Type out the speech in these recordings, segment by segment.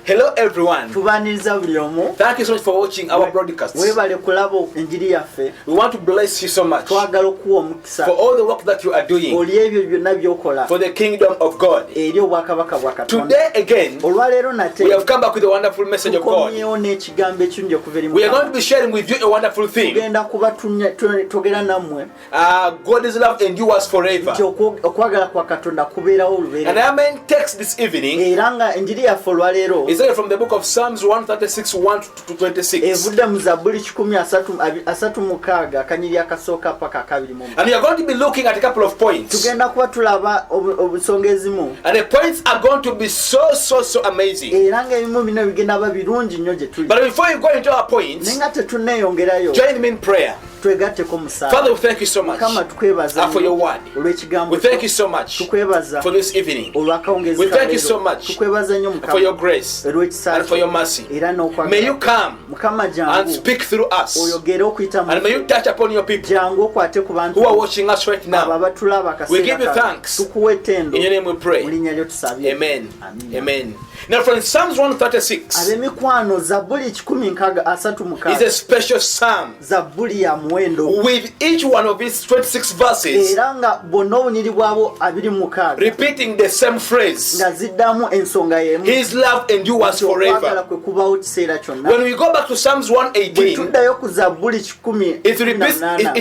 Hello everyone. Tubaniriza buli omu. Thank you so much for watching our broadcast. Webale kulaba enjiri yaffe. We want to bless you so much Twagala okuwa omukisa. for all the work that you are doing Oli ebyo byonna by'okola. for the kingdom of God. Eri obwakabaka bwa Katonda. Today again, Olwaleero nate. we have come back with a wonderful message of God. Tukomyewo n'ekigambo ekirungi okuva eri We are going to Mukama. be sharing with you a wonderful thing. Tugenda kuba twogera nammwe. God's love endures forever. Nti okwagala kwa Katonda kubeerawo And olubeerera. our main text this evening Era nga enjiri yaffe olwaleero is from the book of Psalms 136, 1 to 26. evudde mu Zabbuli 136 akanyiri akasooka paka akabiri mu. And we are going to be looking at a couple of points. Tugenda kuba tulaba obusonga ezimu. And the points are going to be so amazing. Era ng'ebimu bino bigenda ba birungi nnyo gye tuli. But before you go into our points, Naye nga tetunneeyongerayo join me in prayer. twegatteko mu ssaala. Father, we thank you so much Mukama tukwebaza for your word. olw'ekigambo We thank you so much tukwebaza for this evening. olw'akawungezi We thank you kaleero. so much tukwebaza nnyo for your Mukama grace olw'ekisa and for your kyo mercy. era May you n'okwagala. come Mukama and jangu speak through us. oyogere okuyita mu And may you touch upon your people jangu okwate ku bantu who are watching us right abo now. abatulaba We give you akaseera thanks. tukuwa ettendo In your name we mu pray. linnya lyo tusabye. Amen. Amina. Amen. Now from Psalms 136 ab'emikwano Zabbuli 136 is a special psalm Zabbuli ya muwendo with each one of its 26 verses era nga bonna obunyiri bwabo 26 repeating the same phrase. nga ziddamu ensonga y'emu. His love endures Okwagala forever. kwe kubawo kiseera kyonna. When we go back to Psalms Bwe 118, tuddayo ku Zabbuli it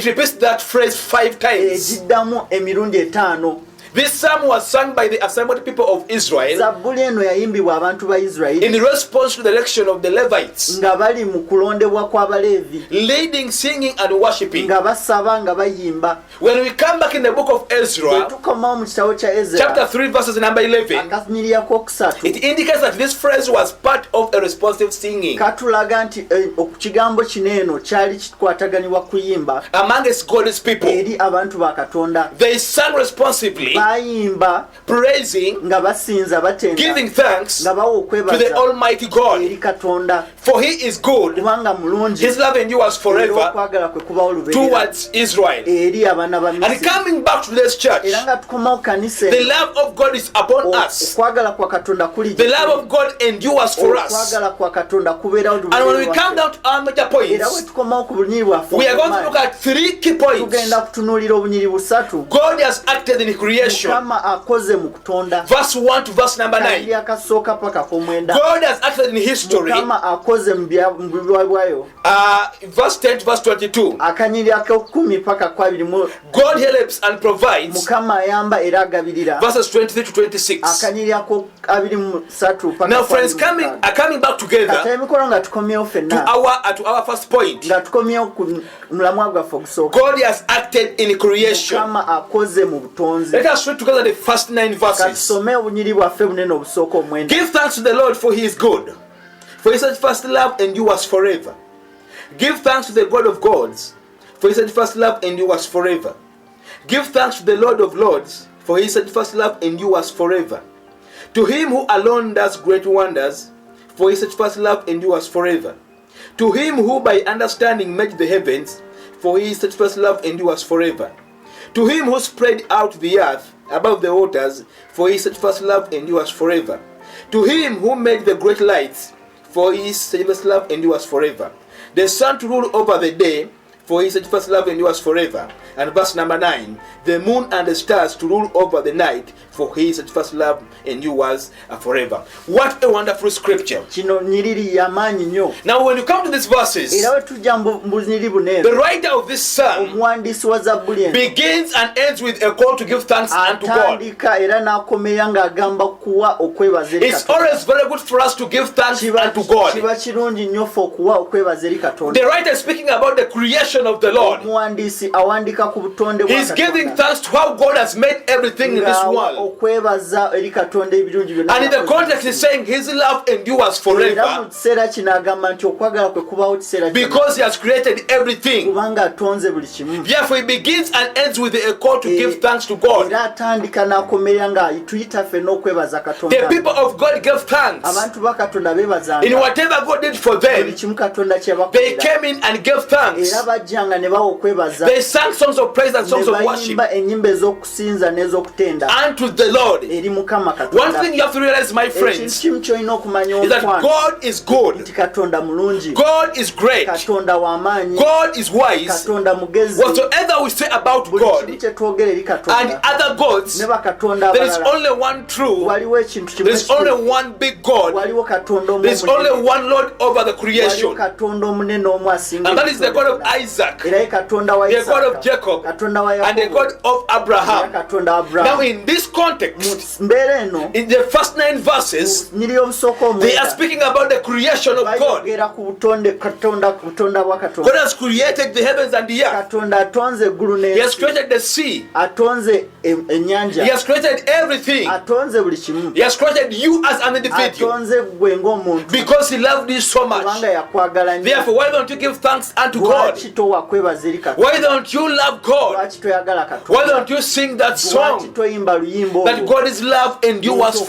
repeats that phrase 5 times. ziddamu emirundi 5. This psalm was sung by the assembled people of Israel Zabbuli eno yayimbibwa abantu ba in Isirayiri response to the election of the Levites, nga bali mu kulondebwa kw'Abaleevi, leading, singing, and worshiping. nga basaba nga bayimba. When we come back in the book of Bwe Ezra, tukomawo mu kitabo kya chapter Ezera 3, verses number 11, akanyiri akokusatu it indicates that this phrase was part of a responsive singing katulaga nti kigambo kino eno kyali kikwataganibwa kuyimba amongst God's people. eri abantu ba Katonda. They sang responsively, Bayimba praising, nga basinza batenda giving thanks nga bawa to the okwebaza Almighty God. eri Katonda For he is good, kubanga mulungi his love endures era forever okwagala kwe kubawo olubeerera towards Israel. eri abaana ba And Misiri. coming back to this church, Era nga tukomawo kanisa the eno, love of God is upon us. okwagala kwa Katonda kuli The love of God endures for us. okwagala kwa Katonda kubeerawo And when we olubeerera come down to our major era bwe points, tukomawo ku bunyiri bwaffe we are going to look obw'amaanyi, at 3 key points. tugenda kutunuulira obunyiri busatu God has acted in creation. Mukama akoze mu kutonda. Verse 1 to verse number 9. Kayiri akasooka paka k'omwenda. God has acted in history. Mukama akoze mu bibwayo. Verse 10 to verse 22. Akanyiri ak'okumi paka kwabirimu. God helps and provides. Mukama ayamba era agabirira. Verses 23 to 26. Akanyiri ak'abirimusatu paka Now friends, kwabirimu. are coming back together Kata emikolo nga tukomyewo to ffenna. our first point. Nga tukomyewo ku mulamwa gwaffe ogusooka. God has acted in creation. Mukama akoze mu butonzi. Let us read together the first 9 verses. Katusome obunyiri bwaffe bunene obusooka omwenda. Give thanks to the Lord, for he is good, for his steadfast love endures forever. Give thanks to the God of gods, for his steadfast love endures forever. Give thanks to the Lord of lords, for his steadfast love endures forever. To him who alone does great wonders, for his steadfast love endures forever. To him who by understanding made the heavens, for his steadfast love endures forever. To him who spread out the earth above the waters, for his steadfast love endures forever. To him who made the great lights, for his steadfast love endures forever. The sun to rule over the day, for his steadfast love endures forever. And verse number 9, the moon and the stars to rule over the night, for his steadfast love endures forever. What a wonderful scripture. Kino nyiriri y'amaanyi nnyo. Now when you come to these verses, Era bwe tujja mu bunyiri buno the writer of this psalm omuwandiisi wa Zabbuli eno begins and ends with a call to give thanks unto God. atandika era n'akomera ng'agamba kuwa okwebaza eri It's Katonda. always very good for us to give thanks unto God. Kiba kirungi nnyo ffe okuwa okwebaza eri Katonda. The writer is speaking about the creation of the Lord. Omuwandiisi awandika ku butonde bwa He's giving Katonda. thanks to how God has made everything in this world. Okwebaza eri Katonda ebirungi byonna. And in the context he's saying his love endures Era mu forever kiseera kino agamba nti okwagala kwe kubawo kiseera kyonna. because he has created everything. Kubanga atonze buli kimu. Therefore he begins and ends with a call to give thanks to God. Era atandika n'akomerera nga tuyita ffenna okwebaza The Katonda. people of God gave thanks Abantu ba Katonda beebazanga. in whatever God did for Buli them. kimu Katonda kye They bakolera. came in and gave thanks. Era bajjanga ne bawa okwebaza. They sang songs of praise and songs Ne of worship bayimba ennyimba ez'okusinza n'ez'okutenda. unto the Lord. eri Mukama One Katonda. thing you have to realize, my Ekintu friends, kimu ky'olina okumanya is that omukwano God is good. nti Katonda mulungi, God is great. Katonda w'amaanyi, God is wise. Katonda mugezi. Whatsoever we say about Buli kimu God kye twogera eri and Katonda other gods, ne bakatonda there is abalala, only one true. waliwo ekintu kimu There is only ekikulu. one big God. Waliwo Katonda omu There is only omunene. one Lord over the Waliwo creation. Katonda omunene omu asinga And that is the God of ebitongole. Isaac, Era ye Katonda wa the God of Isaaka, Jacob, Katonda wa and the Yakobo, God of era Abraham. Katonda wa Now, Aburahamu. in this context, Mu mbeera eno in the first 9 verses, nyiri y'obusooka they are omwenda speaking about the creation of God. bayogera ku butonda bwa God Katonda. has created the heavens and the earth. Katonda atonze eggulu He has n'ensi, created the sea. atonze He ennyanja, has created everything. atonze buli kimu, He has created you as an individual atonze ggwe ng'omuntu because He loved you so much. kubanga yakwagala nnyo. Therefore, why don't you give thanks unto God? Lwaki towa kwebaza eri Why Katonda? don't you love God? Lwaki toyagala Why Katonda? don't you sing that Lwaki song toyimba luyimba that olwo? God is love and you was Okwagala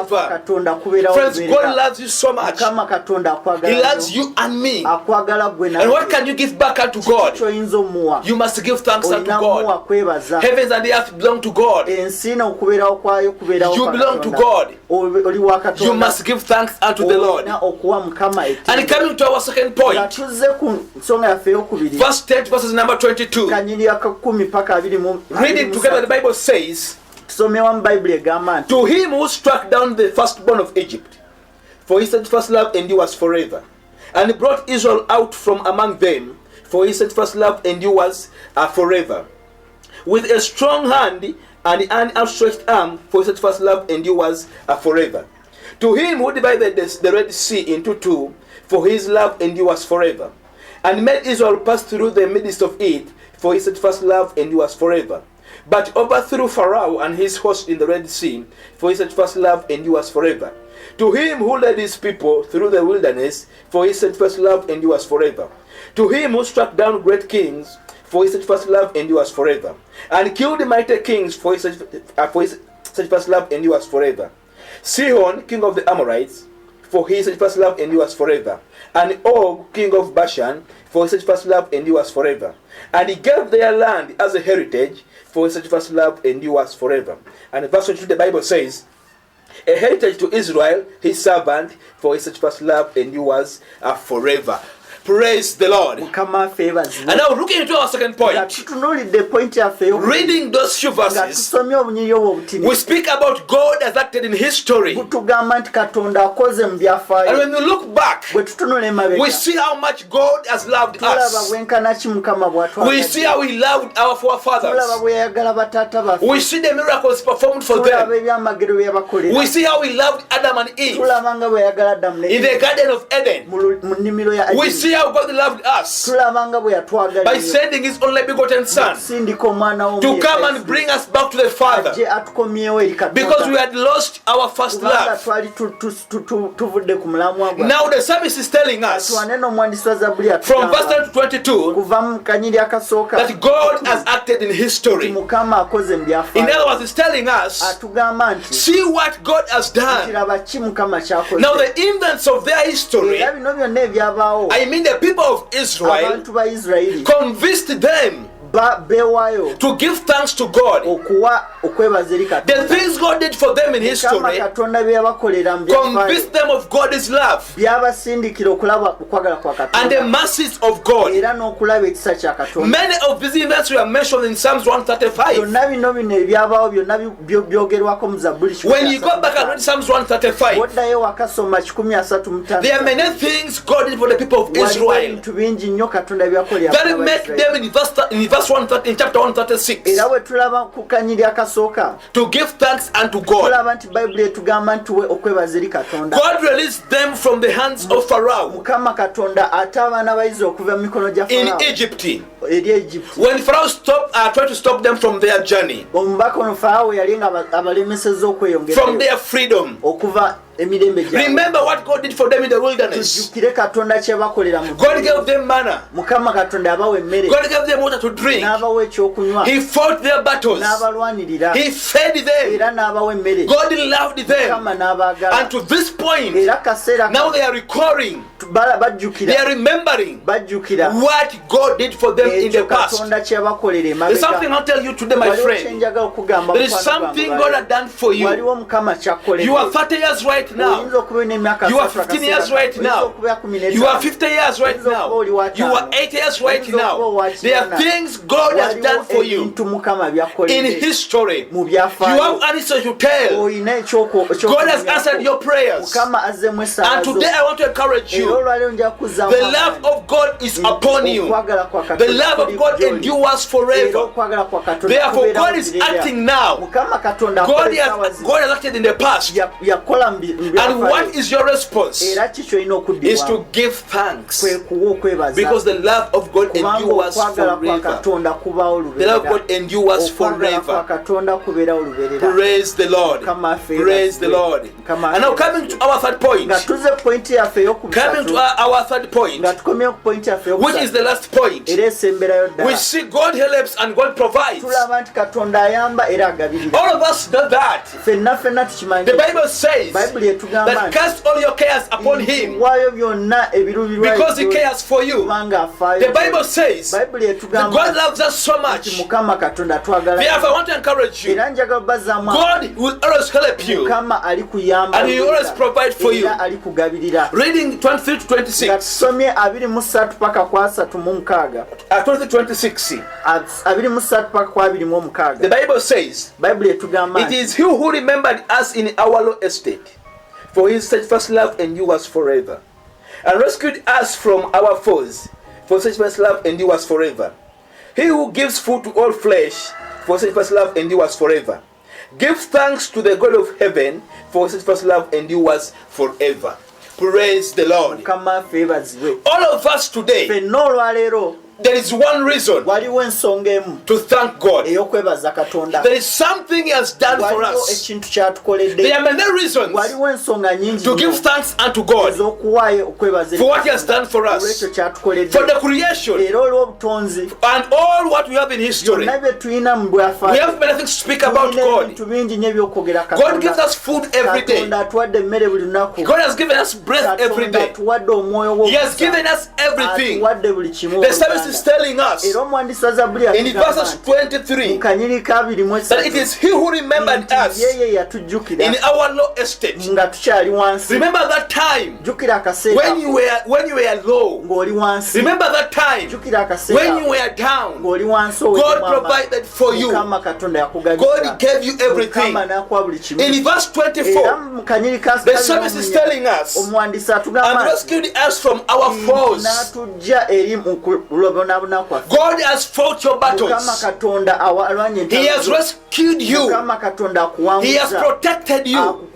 kwa forever? Katonda kubeerawo Friends, lubeerera. God loves you so much. Mukama Katonda akwagala He loves nnyo. you and me. Akwagala ggwe And what nange. can you give back unto God? Kyoyinza omuwa. You must give thanks unto Olina muwa God. kwebaza. Heavens and the earth belong to God. Ensi n'okubeerawo kwayo kubeerawo You kwa belong to Katonda. God. Oli wa You Katonda. must give thanks unto the Lord. Olina okuwa Mukama And ettendo. coming to our second Nga point, tuzze ku nsonga yaffe ey'okubiri. verse 10 verses number 22. Kanyiri aka 10 paka 20. Reading together, the Bible says, Tusomewa mu Bayibuli egamba nti to him who struck down the firstborn of Egypt, for his steadfast love endures forever, and brought Israel out from among them, for his steadfast love endures forever. With a strong hand and an outstretched arm, for his steadfast love endures forever. To him who divided the Red Sea into two, for his love endures forever, and made Israel pass through the midst of it, for his steadfast love endures forever. But overthrew Pharaoh and his host in the Red Sea, for his steadfast love endures forever. To him who led his people through the wilderness, for his steadfast love endures forever. To him who struck down great kings, for his steadfast love endures forever. And killed mighty kings, for his steadfast love endures forever. Sihon, king of the Amorites, for his steadfast love endures forever. And Og, king of Bashan, for his steadfast love endures forever. And he gave their land as a heritage, for his steadfast love endures forever. And verse 22, the Bible says, a heritage to Israel, his servant, for his steadfast love endures forever. Praise the Lord. Mukama affe yeebazibwe. And now looking into our second Nga point, tutunuulidde point yaffe ey'okubiri. reading those few Nga verses, tusomye obunyiri obwo obutini. we speak about God as acted in history. Butugamba nti Katonda akoze mu And byafaayo. when we look back, Bwe tutunula emabega we see how much God has loved tulaba us. bwenkana ki Mukama We bw'atwagadde. see how He loved our Tulaba forefathers. bwe yayagala bataata baffe. We see the miracles performed for Tulaba them. ebyamagero bye yabakolera. We see how He loved Adam and Eve Tulaba nga bwe yayagala Adamu ne in the Eva Garden of Eden. mu nnimiro ya We Edeni. see how God loved us Tulaba nga bwe yatwagala by ennyo. sending His only begotten Son Sindika omwana w'omu to come Yesu and bring us back to the Father, ajje atukomyewo eri because we Katonda. had lost our first Kubanga love. twali tuvudde ku mulamwa gwa. Now the psalmist is telling us Tuwane n'omwandisi wa Zabbuli from verse atugamba 10 to 22 kuva mu kanyiri akasooka that God has acted in history. Mukama akoze mu In byafaayo. other words, He's telling us, Atugamba nti see what God has done. kiraba ki Mukama ky'akoze. Now the events of their history, Era bino byonna ebyabaawo I mean the people of Israel, abantu ba Isirayiri convinced them beewaayo to give thanks to God. okuwa okwebaza eri The Katonda. things God did for them in Mukama history Katonda bye yabakolera mu byafaayo convinced them of God's love byabasindikira okulaba okwagala kwa and the Katonda mercies of God. era n'okulaba ekisa kya Katonda. Many of these events were mentioned in Psalms 135. Byonna bino ebyabaawo byonna byogerwako mu Zabbuli When you go back and read Psalms 135, oddayo wakasoma 135 there are many things God did for the people of waliwo Israel ebintu bingi nnyo Katonda byakolera that abaana ba make Isirayiri. them in verse 130, in chapter 136 era bwe tulaba ku kanyiri akasooka to give thanks unto God. tulaba nti bayibuli etugamba nti we okwebaza eri Katonda. God released them from the hands of Pharaoh Mukama Katonda ate abaana ba Isirayiri okuva mu mikono gya in Farao Egypt. eri Egypt. When Pharaoh tried to stop them from their journey, Omubaka ono Farao yali nga abalemesezza from okweyongerayo their freedom. okuva emirembe gyabwe. Remember what God did for them in the wilderness. Tujjukire Katonda kye bakolera mu God gave them manna. Mukama Katonda yabawa emmere God gave them water to drink. n'abawa ekyokunywa He fought their battles. n'abalwanirira He fed them. era n'abawa emmere. God loved them. Mukama n'abaagala And to this point, era kaseera now they are recalling They are remembering what God did for them in the past. There's something I'll tell you today, my friend. There is something God has done for you. You are 30 years right now. You are 15 years right now. You are 50 years right now. You are 8 years right now. There are things God has done for you in history. You have answers to tell. God has answered your prayers. And today I want to encourage you. The love of God is upon you. The love of God endures forever. Therefore, God is acting now. God has acted in the past. And what is your response? Is to give thanks. Because the love of God endures forever. The love of God endures forever. Praise the Lord. Praise the Lord. And now coming to our third point. Coming to our third point, which is the last point. We see God helps and God provides. All of us know that. The Bible says that cast all your cares upon Him because He cares for you. The Bible says that God loves us so much. Therefore, I want to encourage you. God will always help you and He will always provide for you. Reading 23 to 26. 23 The Bible says, it is He who remembered us in our low estate, for His steadfast love endures forever, and rescued us from our foes, for His steadfast love endures forever. He who gives food to all flesh, for His steadfast love endures forever. Give thanks to the God of heaven, for His steadfast love endures forever. Praise the Lord. All of us today, there is one reason to thank God. There is something He has done for us. There are many reasons to give thanks unto God for what He has done for us, for the creation and all what we have in history. We have many things to speak about God. God gives us food every day. God has given us breath every day. He has given us everything. The service is telling us in verses 23 that it is He who remembered us in our low estate. Remember that time when you were low. Remember that time when you were down. God provided for you. God gave you everything. In verse 24, the psalmist is telling us, and rescued us from our foes. God has fought your battles. He has rescued you. He has protected you.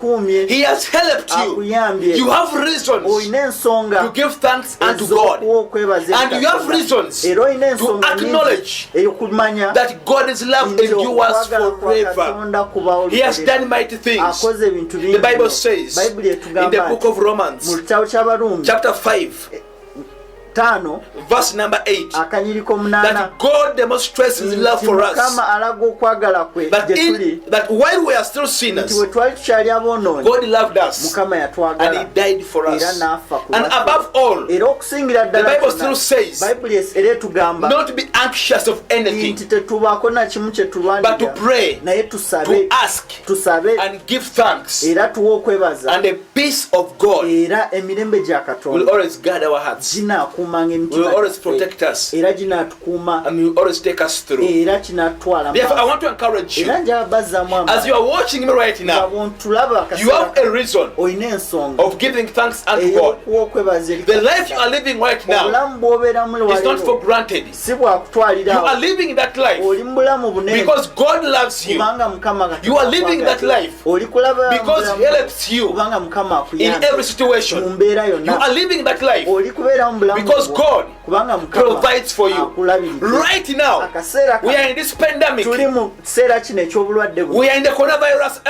He has helped you. You have reasons to give thanks unto God. And you have reasons to acknowledge that God's love endures forever. He has done mighty things. The Bible says in the book of Romans, chapter 5, verse number 8, that God demonstrates His love for us, that while we are still sinners, God loved us and He died for us. And above all, the Bible still says not to be anxious of anything, but to pray, to ask, and give thanks, and the peace of God will always guard our hearts, will always protect us, and will always take us through. Therefore, I want to encourage you, as you are watching me right now, you have a reason of giving thanks unto God. The life you are living right now is not for granted. You are living that life because God loves you. You are living that life because He helps you in every situation. You are living that life Because God kubanga Mukama provides for you. akulabirira. Right now, Akaseera we are in this pandemic. tuli mu kiseera kino eky'obulwadde buno. We are in the coronavirus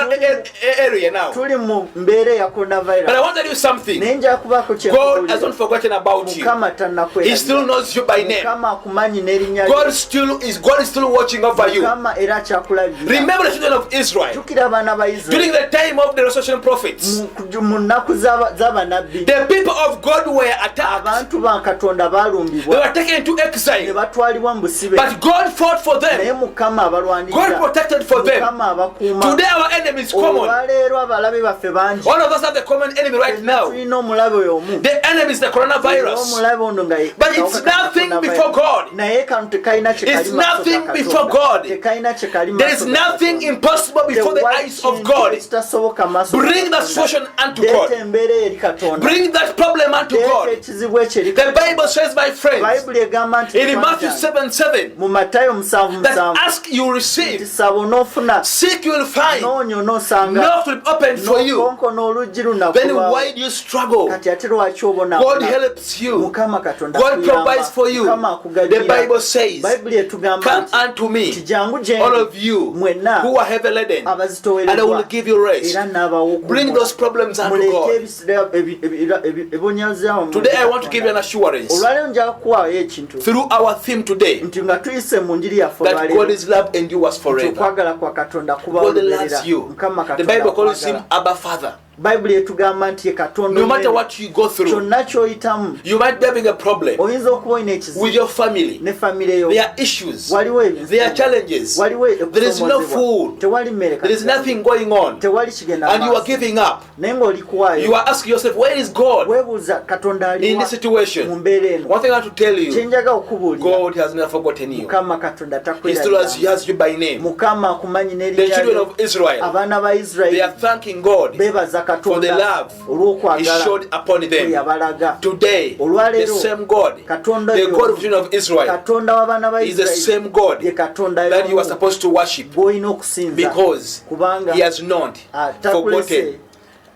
area now. Tuli mu mbeera ya But I coronavirus. want to tell you something. Naye nja kubaako kye God has not forgotten about you. Mukama He tannakwera. still knows you by name. Mukama akumanyi n'erinnya lye. God is still watching over you. Mukama era akyakulabirira. Remember the children of Israel. Jjukira abaana ba During Isirayiri. the time of the resurrection prophets, Mu nnaku z'abannabbi. the people of God were attacked. Abantu ba Katonda They baalumbibwa. were taken into Ne exile. batwalibwa mu busibe. But God fought for Naye them. Mukama God abalwanirira. protected for them. Mukama abakuuma. Today our enemy is common. Olwaleero abalabe baffe bangi. All of us have the common enemy right now. Tulina omulabe omu. The enemy is the coronavirus. Omulabe ono nga But it's nothing before God. naye kano tekalina kye kali It's mu maaso ga nothing Katonda. before God. Tekalina kye kali mu There maaso is ga nothing Katonda. impossible before the Tewali eyes of kintu God. ekitasoboka mu maaso ga Bring that Katonda. situation unto Leeta God. embeera eri Katonda. Bring that problem unto Leeta God. ekizibu ekyo eri The Katonda. Bible says, my friends, Bayibuli egamba nti in Matthew 7:7, mu Matayo 7:7 that ask you receive, saba onoofuna, seek you will find, noonya onoosanga, knock will be opened for you. n'okonkona oluggi Then lunakuba. why do you struggle? Kati ate lwaki obona God helps you. Mukama Katonda God akuyamba. provides for you. Mukama The akugaddira. Bible says, Bayibuli etugamba come nti unto me, tijangu gye all ndi, of you mwenna who are heavy laden, and I abazitoowereddwa will give you rest. era n'abawa Bring okuwummula. those problems unto Muleete God. ebiseera ebibonyaazaamu mu Today I Katonda. want to give you an assurance Olwaleero nja kukuwaayo ekintu through our theme today nti nga tuyise mu njiri yaffe that God olwaleero is love endures nti forever. okwagala kwa Katonda kuba God olubeerera. loves you. Mukama The Katonda Bible calls him akwagala. Abba Father. Bayibuli etugamba nti ye Katonda No matter omwene. what you go through, Kyonna ky'oyitamu you might be having a problem oyinza okuba olina ekizibu with your family. ne famire yo. There are issues. Waliwo ebintu. There are challenges. Waliwo There is no okusomozebwa. food. Tewali mmere There is katika. nothing going on. Tewali kigenda And you are maaso. giving up. Naye ng'oli kuwaayo. You are asking yourself, where is God Weebuuza Katonda in aliwa this situation? mu mbeera eno. One thing I have to tell Kye you, njagala okubuulira. God has never forgotten you. Mukama Katonda He still has takwerabira. you by name. Mukama akumanyi The n'erinnya children lyo. of Israel, Abaana ba they Isirayiri are thanking God beebaza for the Katonda love He olw'okwagala showed upon kwe them. yabalaga. Today, the Olwaleero same God, Katonda the oyo, God of the children of Israel, Katonda w'abaana ba is the Isirayiri same God ye Katonda that you are y'omu supposed to worship gw'olina okusinza because kubanga He has not takulese forgotten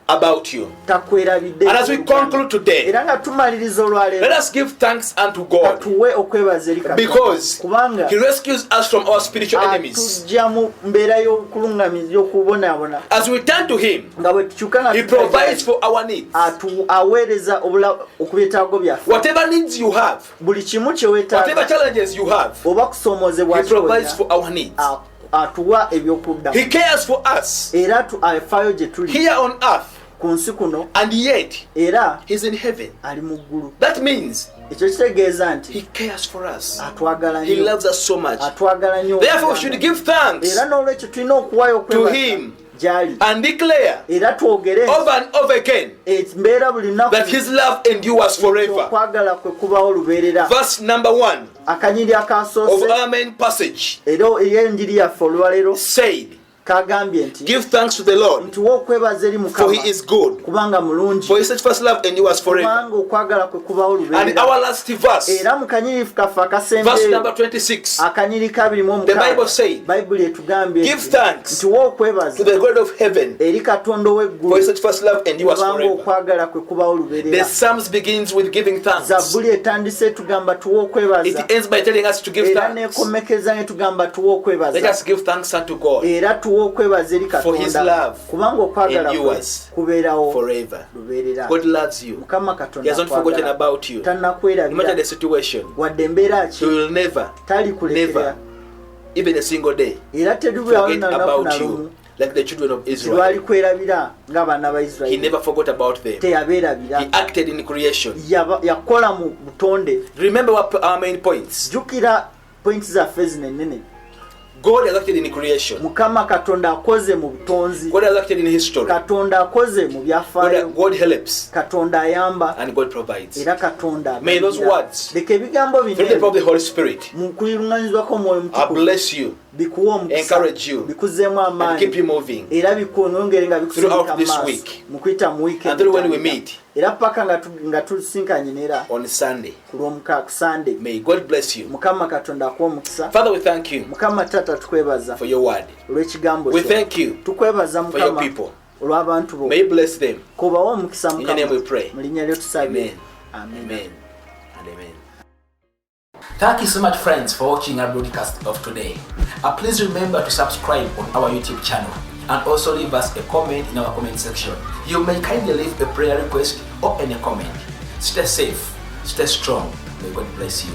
about you. takwerabidde. And as we conclude today, era nga tumaliriza olwaleero let us give thanks unto God katuwe okwebaza eri Katonda because kubanga He rescues us from our spiritual enemies. atujja mu mbeera y'okuluŋŋamiza y'okubonaabona As we turn to Him, nga bwe tukyuka nga He provides for our needs. aweereza okubyetaago byaffe. Whatever needs you have, Buli kimu kye whatever weetaaga challenges you have, oba kusoomozebwa He provides kikolera, for our needs. atuwa ebyokuddamu He cares for us era afaayo gye tuli here on earth, ku nsi kuno and yet era He's in heaven. ali mu ggulu. That means Ekyo kitegeeza nti He cares for us. atwagala He nnyo, loves us so much. atwagala nnyo. Therefore, we should give thanks era n'olwekyo tulina okuwaayo okwebaza Him gy'ali and declare era twogere over and over again embeera buli lunaku that His love endures forever. okwagala kwe kubawo lubeerera. Verse number 1 akanyiri of akasoose our main passage era ey'enjiri yaffe olwaleero said, kagambye nti give thanks to the Lord, nti w'okwebaza eri for Mukama He is good. kubanga mulungi, For His steadfast love endures forever. kubanga okwagala kwe kubawo And lubeerera. our last verse, Era mu kanyiri kaffe verse akasembeyo number 26, akanyiri kabiri mu the Bible omukaaga said, bayibuli etugambye give nti thanks w'okwebaza to the God of heaven, eri Katonda for His ow'eggulu steadfast love endures kubanga forever. okwagala kwe kubawo The lubeerera. Psalms begins with giving thanks. Zabbuli etandise tugamba tuwe okwebaza It ends by telling us to give era thanks. nekomekeza ne tugamba tuwe Let okwebaza us give thanks unto God era tuwe okwebaza eri for His Katonda love kubanga okwagala kwe endures kubeerawo forever. lubeerera. God loves you. Mukama He Katonda has not forgotten akwagala, about you. No matter tannakwerabira the situation, wadde embeera He ki will never, talikulekera even a single day, era teribulawo forget nanaku about nalumu you like the children of Israel. tilwali kwerabira ng'abaana ba He Isirayiri. never forgot about them. Teyabeerabira, He acted in creation. yakola mu butonde. Remember our main points. Jjukira pointi zaffe zino ennene. God has acted in creation. Mukama Katonda akoze mu butonzi, God has acted in history. Katonda akoze mu byafaayo, God helps Katonda ayamba and God provides. era Katonda May those agabira. words, Leka ebigambo through the power of bino the Holy Spirit, mu kuliruŋŋanyizibwako Mwoyo I Mutukuvu bless you, bikuwa omukisa, encourage you, bikuzeemu and keep you amaanyi moving. era bikwongere nga bikusindika Throughout this maaso week. mu kuyita mu weekend Until when we etandika. meet era paka nga tusinkanye neera on Sunday. ku Lwomukaaga, ku Sunday. May God bless you. Mukama Katonda akuwa omukisa. Father, we thank you Mukama Taata tukwebaza for your word. olw'ekigambo We kyo. thank you Tukwebaza for your Mukama people. olw'abantu bo. May you bless them. Kubawo omukisa In your name we Mukama pray. mu linnya lyo tusabye. Amen. Amen. Amen. and amen. Thank you so much, friends, for watching our broadcast of today. Please remember to subscribe on our YouTube channel and also leave us a comment in our comment section. You may kindly leave a prayer request or any comment. Stay safe, stay strong. May God bless you.